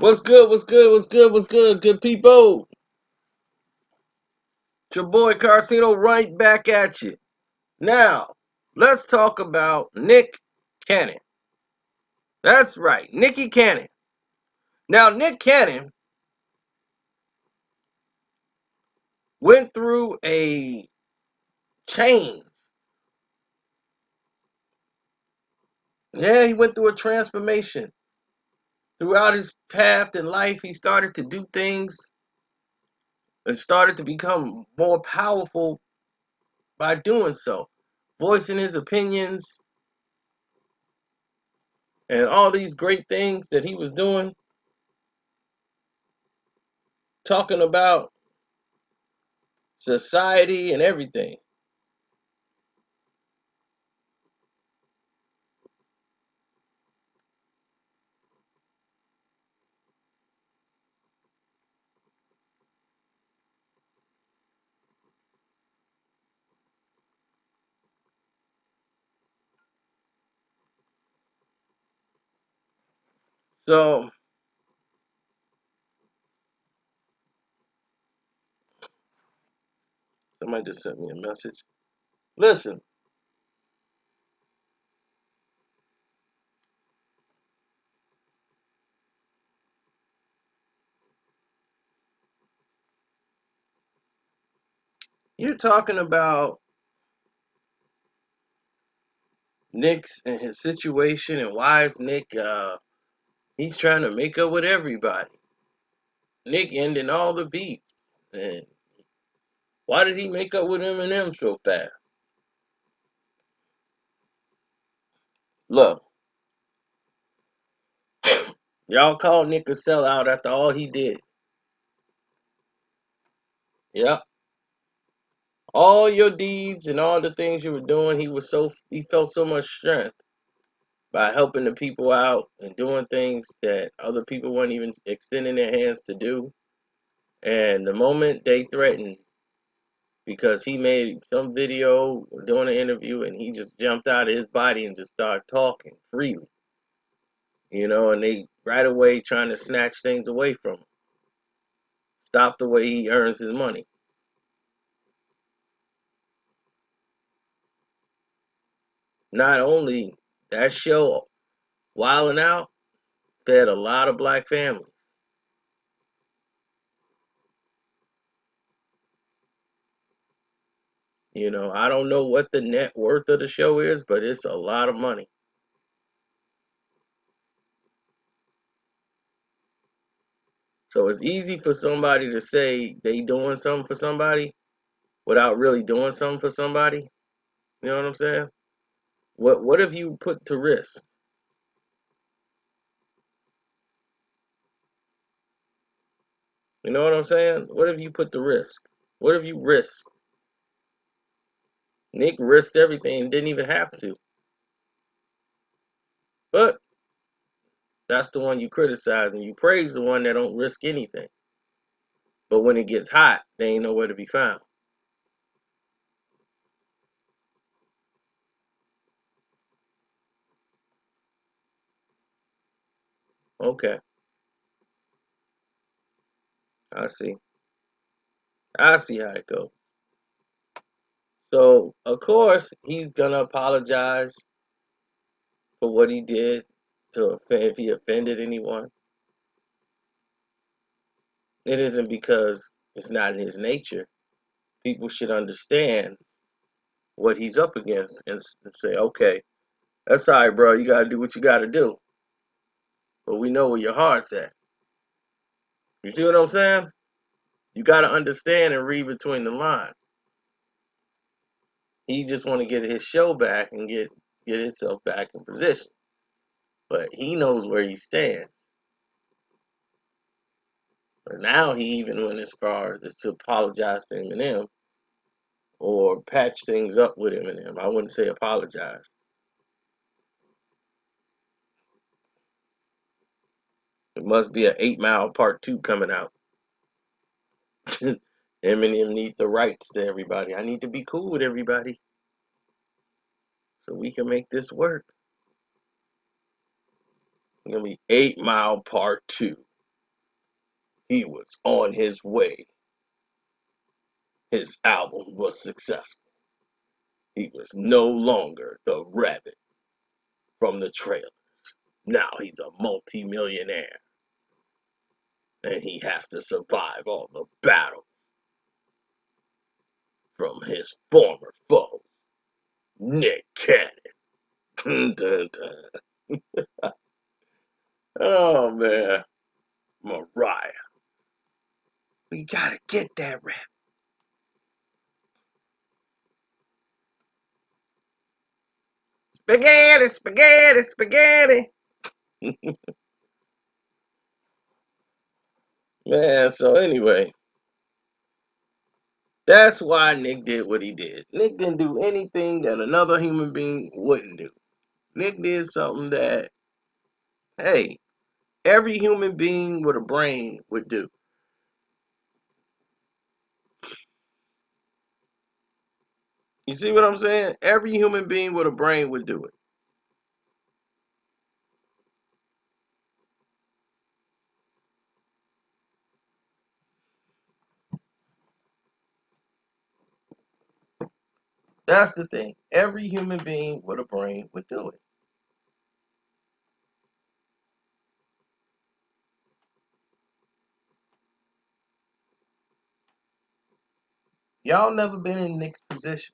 What's good? What's good? What's good? What's good? Good people. It's your boy Carcino right back at you. Now, let's talk about Nick Cannon. That's right, Nicky Cannon. Now, Nick Cannon went through a change. Yeah, he went through a transformation. Throughout his path in life, he started to do things and started to become more powerful by doing so, voicing his opinions and all these great things that he was doing, talking about society and everything. So somebody just sent me a message. Listen, you're talking about Nick's and his situation and why is Nick he's trying to make up with everybody. Nick ending all the beefs. And why did he make up with Eminem so fast? Look, y'all called Nick a sellout after all he did. Yep. All your deeds and all the things you were doing, he felt so much strength by helping the people out and doing things that other people weren't even extending their hands to do. And the moment they threatened, because he made some video doing an interview and he just jumped out of his body and just started talking freely, and they right away trying to snatch things away from him, stop the way he earns his money. Not only that show, Wildin' Out, fed a lot of black families. I don't know what the net worth of the show is, but it's a lot of money. So it's easy for somebody to say they doing something for somebody without really doing something for somebody. You know what I'm saying? What have you put to risk? You know what I'm saying? What have you put to risk? What have you risked? Nick risked everything and didn't even have to. But that's the one you criticize and you praise the one that don't risk anything. But when it gets hot, they ain't nowhere to be found. Okay, I see. I see how it goes. So of course he's gonna apologize for what he did to offend if he offended anyone. It isn't because it's not in his nature. People should understand what he's up against and say, okay, that's all right, bro. You gotta do what you gotta do. But we know where your heart's at. You see what I'm saying? You gotta understand and read between the lines. He just want to get his show back and get himself back in position. But he knows where he stands. But now he even went as far as to apologize to Eminem or patch things up with Eminem. I wouldn't say apologize. It must be an 8 Mile Part 2 coming out. Eminem need the rights to everybody. I need to be cool with everybody so we can make this work. It's gonna be 8 Mile Part 2. he was on his way. His album was successful. He was no longer the rabbit from the trailer. Now he's a multi-millionaire. And he has to survive all the battles from his former foe, Nick Cannon. Dun, dun, dun. Oh man, Mariah, we gotta get that rap. Spaghetti, spaghetti, spaghetti. Man, so anyway, that's why Nick did what he did. Nick didn't do anything that another human being wouldn't do. Nick did something that, hey, every human being with a brain would do. You see what I'm saying? Every human being with a brain would do it. That's the thing. Every human being with a brain would do it. Y'all never been in Nick's position.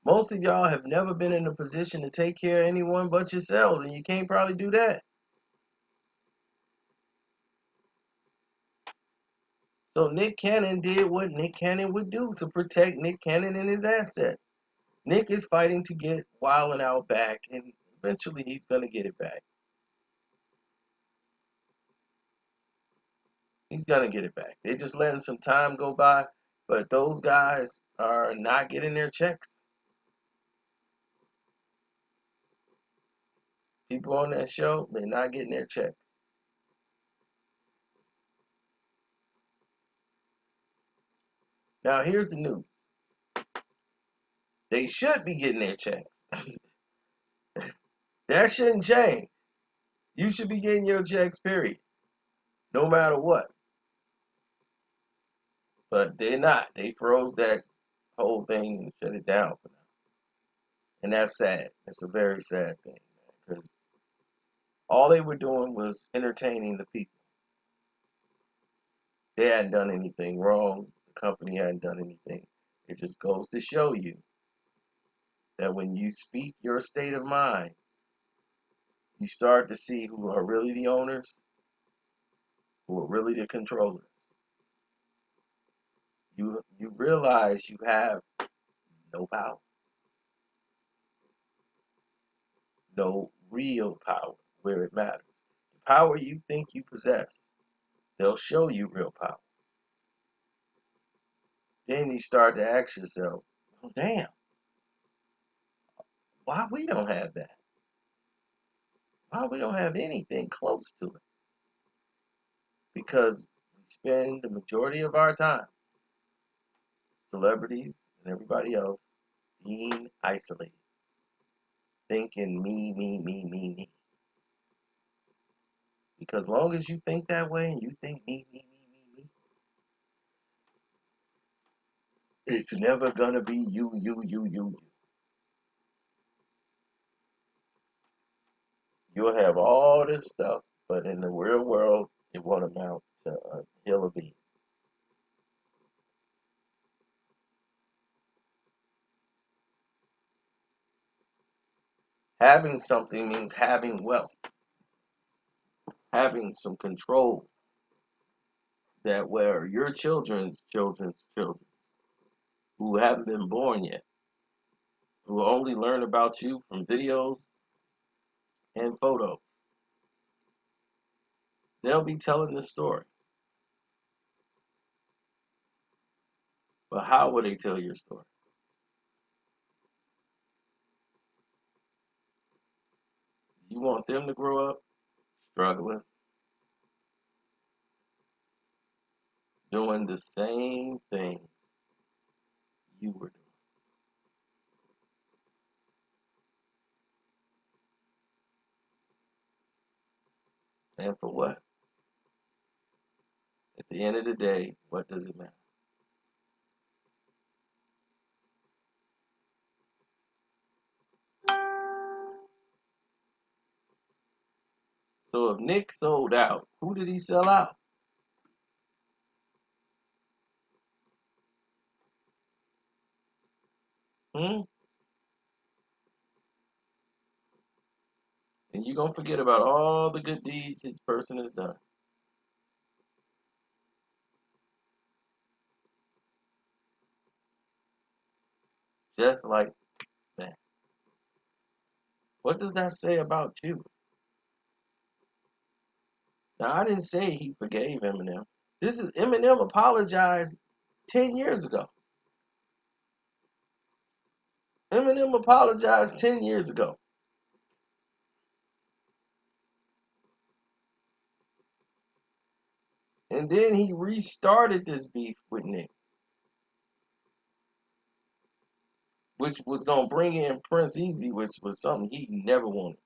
Most of y'all have never been in a position to take care of anyone but yourselves, and you can't probably do that. So Nick Cannon did what Nick Cannon would do to protect Nick Cannon and his assets. Nick is fighting to get Wild 'N Out back, and eventually he's gonna get it back. He's gonna get it back. They're just letting some time go by, but those guys are not getting their checks. People on that show, they're not getting their checks. Now here's the news. They should be getting their checks. That shouldn't change. You should be getting your checks, period. No matter what. But they're not. They froze that whole thing and shut it down for now. And that's sad. It's a very sad thing, because all they were doing was entertaining the people. They hadn't done anything wrong. The company hadn't done anything. It just goes to show you that when you speak your state of mind, you start to see who are really the owners, who are really the controllers. You realize you have no power, no real power where it matters. The power you think you possess, they'll show you real power. Then you start to ask yourself, well, damn, why we don't have that? Why we don't have anything close to it? Because we spend the majority of our time, celebrities and everybody else, being isolated, thinking me, me, me, me, me. Because long as you think that way and you think me, me, me, me, me, it's never gonna be you, you, you, you, you. You'll have all this stuff, but in the real world, it won't amount to a hill of beans. Having something means having wealth, having some control, that where your children's children's children, who haven't been born yet, who only learn about you from videos and photos, they'll be telling the story. But how will they tell your story? You want them to grow up struggling, doing the same things you were doing. And for what? At the end of the day, what does it matter? So if Nick sold out, who did he sell out? Hmm? And you're going to forget about all the good deeds his person has done. Just like that. What does that say about you? Now, I didn't say he forgave Eminem. This is Eminem apologized 10 years ago. Eminem apologized 10 years ago. And then he restarted this beef with Nick, which was going to bring in Prince Easy, which was something he never wanted.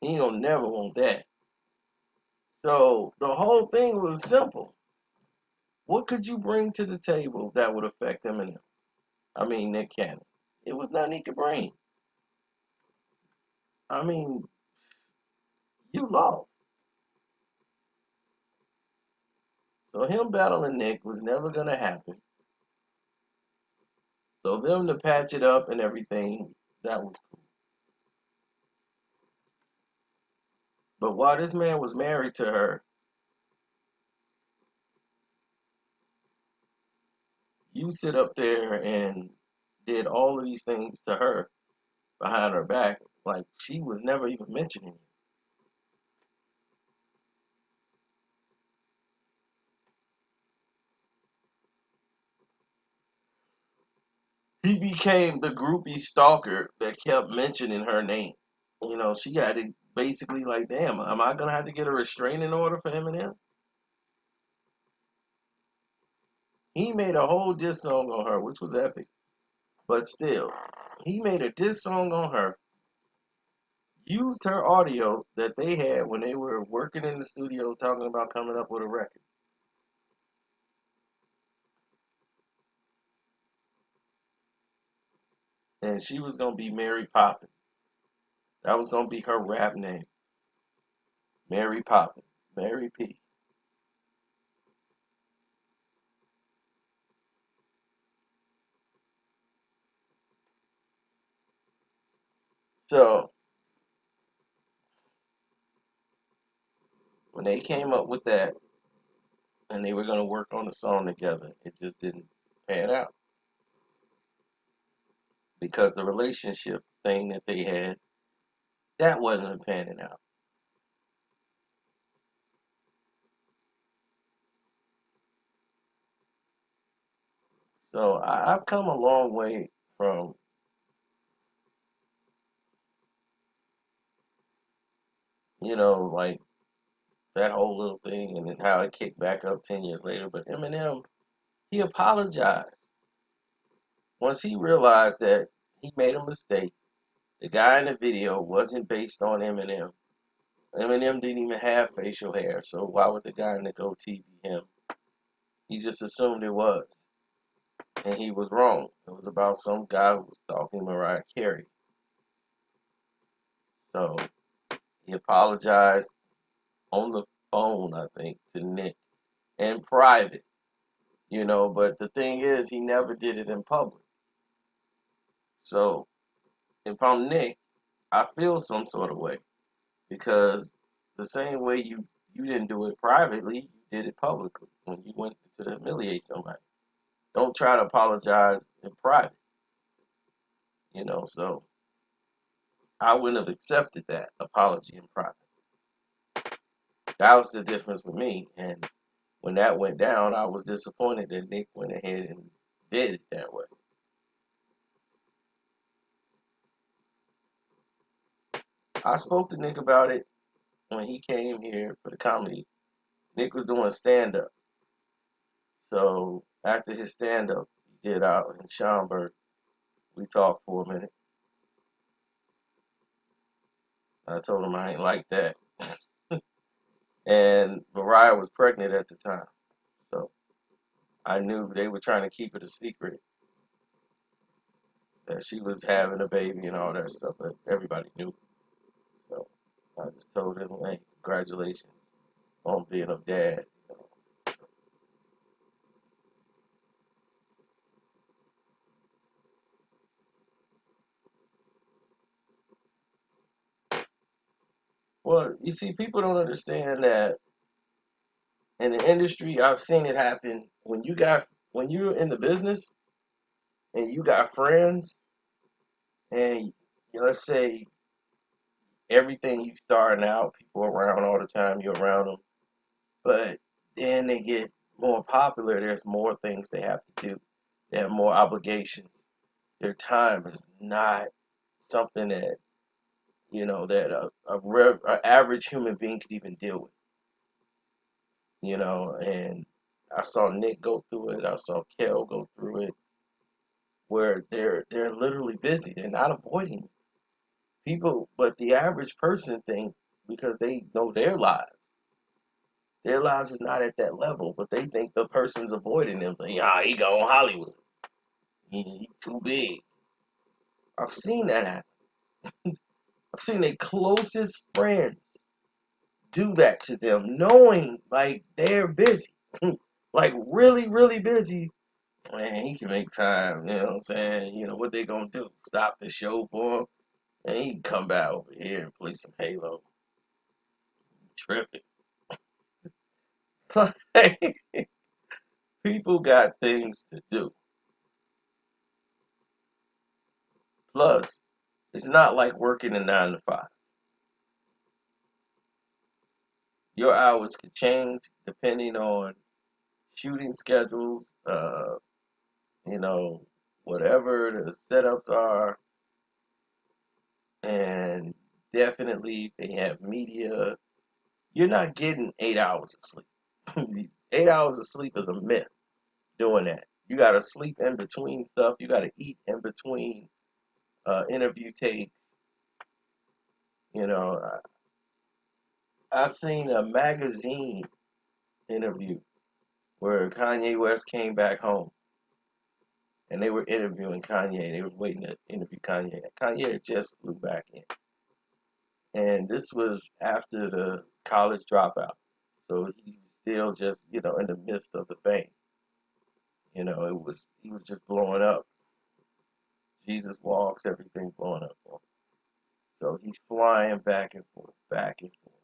He don't never want that. So the whole thing was simple. What could you bring to the table that would affect Eminem? I mean, Nick Cannon. It was nothing he could bring. I mean, you lost. So him battling Nick was never going to happen. So them to patch it up and everything, that was cool. But while this man was married to her, you sit up there and did all of these things to her behind her back, like she was never even mentioning you. He became the groupie stalker that kept mentioning her name. You know, she had to basically like, damn, am I gonna have to get a restraining order for Eminem? He made a whole diss song on her, which was epic. But still, he made a diss song on her, used her audio that they had when they were working in the studio talking about coming up with a record. And she was gonna be Mary Poppins. That was gonna be her rap name. Mary Poppins. Mary P. So when they came up with that and they were gonna work on the song together, it just didn't pan out. Because the relationship thing that they had, that wasn't panning out. So I've come a long way from, like that whole little thing and then how it kicked back up 10 years later. But Eminem, he apologized. Once he realized that he made a mistake, the guy in the video wasn't based on Eminem. Eminem didn't even have facial hair, so why would the guy in the goatee be him? He just assumed it was, and he was wrong. It was about some guy who was stalking Mariah Carey. So he apologized on the phone, I think, to Nick in private, but the thing is, he never did it in public. So if I'm Nick, I feel some sort of way because the same way you didn't do it privately, you did it publicly when you went to humiliate somebody. Don't try to apologize in private, So I wouldn't have accepted that apology in private. That was the difference with me. And when that went down, I was disappointed that Nick went ahead and did it that way. I spoke to Nick about it when he came here for the comedy. Nick was doing stand up. So after his stand up he did out in Schaumburg, we talked for a minute. I told him I ain't like that. And Mariah was pregnant at the time. So I knew they were trying to keep it a secret that she was having a baby and all that stuff, but everybody knew. So I just told him, hey, congratulations on being a dad. Well, you see, people don't understand that in the industry, I've seen it happen when you're in the business and you got friends and let's say everything you starting out, people around all the time, you're around them, but then they get more popular. There's more things they have to do. They have more obligations. Their time is not something that that a average human being could even deal with. And I saw Nick go through it. I saw Kel go through it, where they're literally busy. They're not avoiding people, but the average person think because they know their lives is not at that level, but they think the person's avoiding them. Think, ah, he go on Hollywood. He too big. I've seen that happen. I've seen their closest friends do that to them, knowing like they're busy, like really, really busy. Man, he can make time. You know what I'm saying? What they gonna do? Stop the show for him, and he can come back over here and play some Halo. Tripping. So, people got things to do. Plus, it's not like working a 9 to 5. Your hours could change depending on shooting schedules, you know, whatever the setups are, and definitely if they have media. You're not getting 8 hours of sleep. 8 hours of sleep is a myth doing that. You got to sleep in between stuff. You got to eat in between interview takes. You know, I've seen a magazine interview where Kanye West came back home and they were interviewing Kanye. They were waiting to interview Kanye. Kanye had just flew back in. And this was after the college dropout. So he was still just, in the midst of the fame. He was just blowing up. Jesus walks, everything blowing up for him. So he's flying back and forth, back and forth.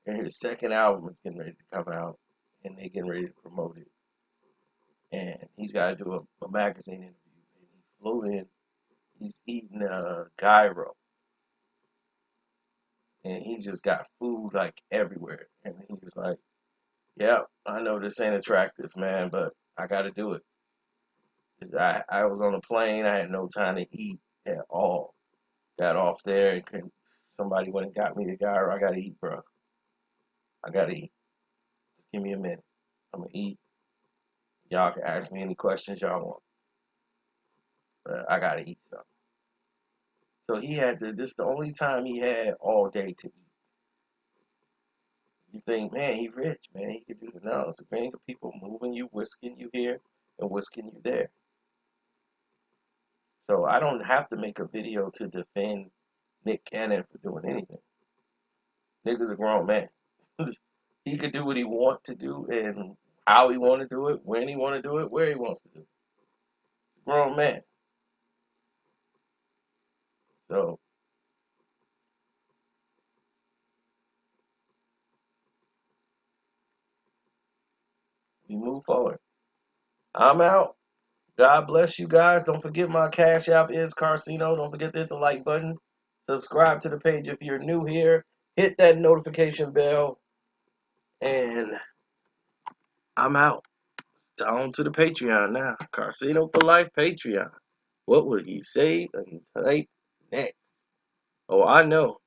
And his second album is getting ready to come out, and they're getting ready to promote it. And he's got to do a magazine interview. And he flew in. He's eating gyro, and he just got food like everywhere. And he was like, "Yeah, I know this ain't attractive, man, but I got to do it. I was on a plane. I had no time to eat at all. Got off there and somebody went and got me the gyro. I got to eat, bro. I got to eat. Just give me a minute. I'm gonna eat. Y'all can ask me any questions y'all want, but I got to eat something." So he had to. This is the only time he had all day to eat. You think, man, he rich, man. He could do it. No, it's a gang of people moving you, whisking you here, and whisking you there. So I don't have to make a video to defend Nick Cannon for doing anything. Nigga's a grown man. He could do what he want to do and how he want to do it, when he want to do it, where he wants to do it. He's a grown man. So we move forward. I'm out. God bless you guys. Don't forget my Cash App is Carcino. Don't forget to hit the like button. Subscribe to the page if you're new here. Hit that notification bell. And I'm out. It's on to the Patreon now. Carcino for Life Patreon. What would he say and type next? Oh, I know.